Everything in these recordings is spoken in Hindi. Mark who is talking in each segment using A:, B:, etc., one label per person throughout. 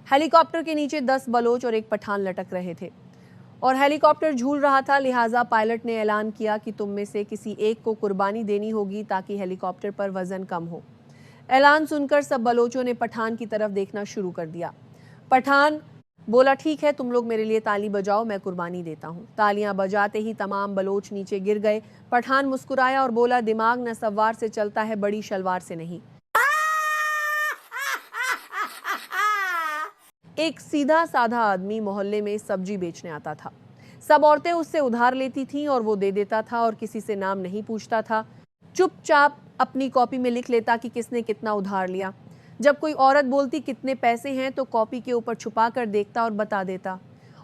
A: हेलीकॉप्टर के नीचे 10 बलोच और एक पठान लटक रहे थे और हेलीकॉप्टर झूल रहा था। लिहाजा पायलट ने ऐलान किया कि तुम में से किसी एक को कुर्बानी देनी होगी ताकि हेलीकॉप्टर पर वजन कम हो। ऐलान सुनकर सब बलोचों ने पठान की तरफ देखना शुरू कर दिया। पठान बोला, ठीक है, तुम लोग मेरे लिए ताली बजाओ, मैं कुर्बानी देता हूँ। तालियां बजाते ही तमाम बलोच नीचे गिर गए। पठान मुस्कुराया और बोला, दिमाग न सवार से चलता है, बड़ी शलवार से नहीं। एक सीधा साधा आदमी मोहल्ले में सब्जी बेचने आता था। सब औरतें उससे उधार लेती थीं और वो दे देता था और किसी से नाम नहीं पूछता था। चुपचाप अपनी कॉपी में लिख लेता कि किसने कितना उधार लिया। जब कोई औरत बोलती कितने पैसे हैं तो कॉपी के ऊपर छुपा कर देखता और बता देता।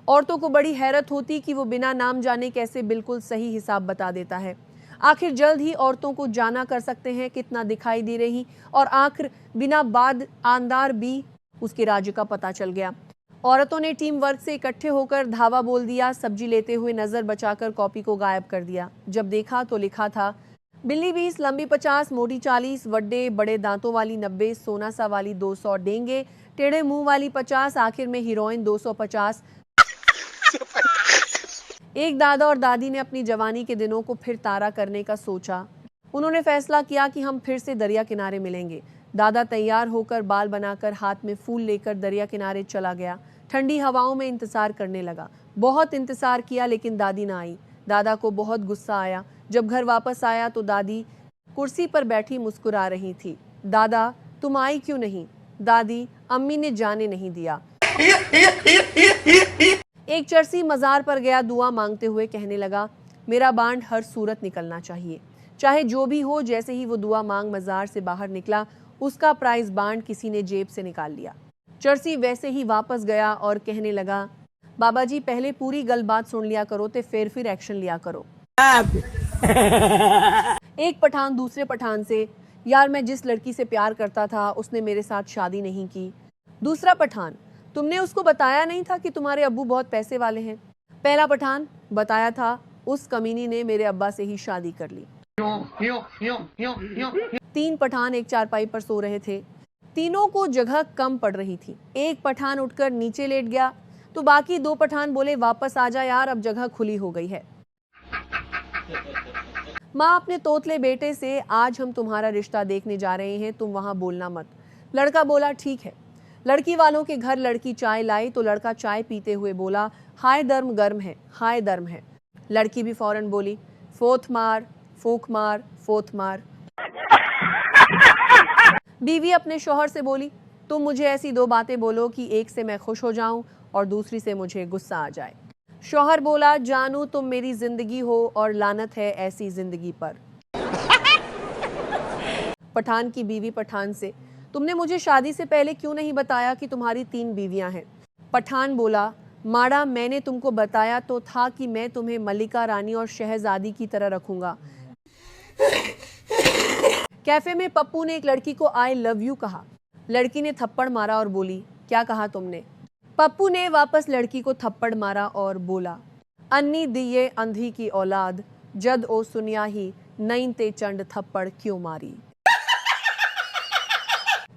A: औरतों को बड़ी हैरत होती कि वो बिना नाम जाने कैसे बिल्कुल सही हिसाब बता देता है। आखिर जल्द ही औरतों को जाना कर सकते हैं कितना दिखाई दे रही और आखिर बिना बाद आंदार भी उसके राज्य का पता चल गया। औरतों ने टीम वर्क से इकट्ठे होकर धावा बोल दिया। सब्जी लेते हुए नजर बचाकर कॉपी को गायब कर दिया। जब देखा तो लिखा था, बिल्ली 20, लंबी 50, मोटी 40, वड्डे बड़े दांतों वाली 90, सोना सा वाली 200, डेंगे टेढ़े मुंह वाली 50, आखिर में हीरोइन 250। एक दादा और दादी ने अपनी जवानी के दिनों को फिर तारा करने का सोचा। उन्होंने फैसला किया कि हम फिर से दरिया किनारे मिलेंगे। दादा तैयार होकर, बाल बनाकर, हाथ में फूल लेकर दरिया किनारे चला गया। ठंडी हवाओं में इंतजार करने लगा। बहुत इंतजार किया लेकिन दादी ना आई। दादा को बहुत गुस्सा आया। जब घर वापस आया तो दादी कुर्सी पर बैठी मुस्कुरा रही थी। दादा, तुम आई क्यों नहीं? दादी, अम्मी ने जाने नहीं दिया। एक चरसी मजार पर गया, दुआ मांगते हुए कहने लगा, मेरा बांड हर सूरत निकलना चाहिए, चाहे जो भी हो। जैसे ही वो दुआ मांग मजार से बाहर निकला, उसका प्राइज बांड किसी ने जेब से निकाल लिया। चरसी वैसे ही वापस गया और कहने लगा, बाबा जी, पहले पूरी गल बात सुन लिया करो ते फिर एक्शन लिया करो। एक पठान दूसरे पठान से, यार मैं जिस लड़की से प्यार करता था उसने मेरे साथ शादी नहीं की। दूसरा पठान, तुमने उसको बताया नहीं था कि तुम्हारे अब्बू बहुत पैसे वाले हैं? पहला पठान, बताया था, उस कमीनी ने मेरे अब्बा से ही शादी कर ली। 3 पठान एक चारपाई पर सो रहे थे। तीनों को जगह कम पड़ रही थी। एक पठान उठकर नीचे लेट गया तो बाकी 2 पठान बोले, वापस आ जा यार, अब जगह खुली हो गई है। माँ अपने तोतले बेटे से, आज हम तुम्हारा रिश्ता देखने जा रहे हैं, तुम वहां बोलना मत। लड़का बोला, ठीक है। लड़की वालों के घर लड़की चाय लाई तो लड़का चाय पीते हुए बोला, हाय धर्म गर्म है, हाय धर्म है। लड़की भी फौरन बोली, फोथ मार, फूक मार, फोथ मार। बीवी अपने शौहर से बोली, तुम मुझे ऐसी 2 बातें बोलो कि एक से मैं खुश हो जाऊं और दूसरी से मुझे गुस्सा आ जाए। शौहर बोला, जानू तुम मेरी जिंदगी हो और लानत है ऐसी जिंदगी पर। पठान की बीवी पठान से, तुमने मुझे शादी से पहले क्यों नहीं बताया कि तुम्हारी 3 बीवियां हैं? पठान बोला, माड़ा, मैंने तुमको बताया तो था कि मैं तुम्हें मल्लिका रानी और शहजादी की तरह रखूंगा। कैफे में पप्पू ने एक लड़की को आई लव यू कहा। लड़की ने थप्पड़ मारा और बोली, क्या कहा तुमने? पप्पू ने वापस लड़की को थप्पड़ मारा और बोला, अन्नी दिए अंधी की औलाद, जद ओ सुनिया ही नईन ते चंड थप्पड़ क्यों मारी।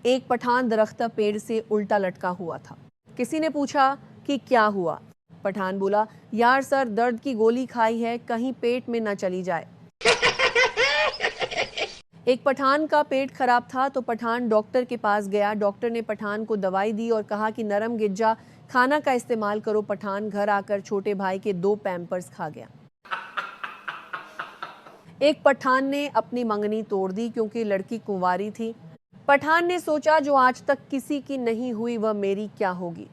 A: एक पठान दरख्त पेड़ से उल्टा लटका हुआ था। किसी ने पूछा कि क्या हुआ? पठान बोला, यार सर, दर्द की गोली खाई है, कहीं पेट में न चली जाए। एक पठान का पेट खराब था तो पठान डॉक्टर के पास गया। डॉक्टर ने पठान को दवाई दी और कहा कि नरम गिज्जा खाना का इस्तेमाल करो। पठान घर आकर छोटे भाई के 2 पैम्पर्स खा गया। एक पठान ने अपनी मंगनी तोड़ दी क्योंकि लड़की कुंवारी थी। पठान ने सोचा, जो आज तक किसी की नहीं हुई वह मेरी क्या होगी।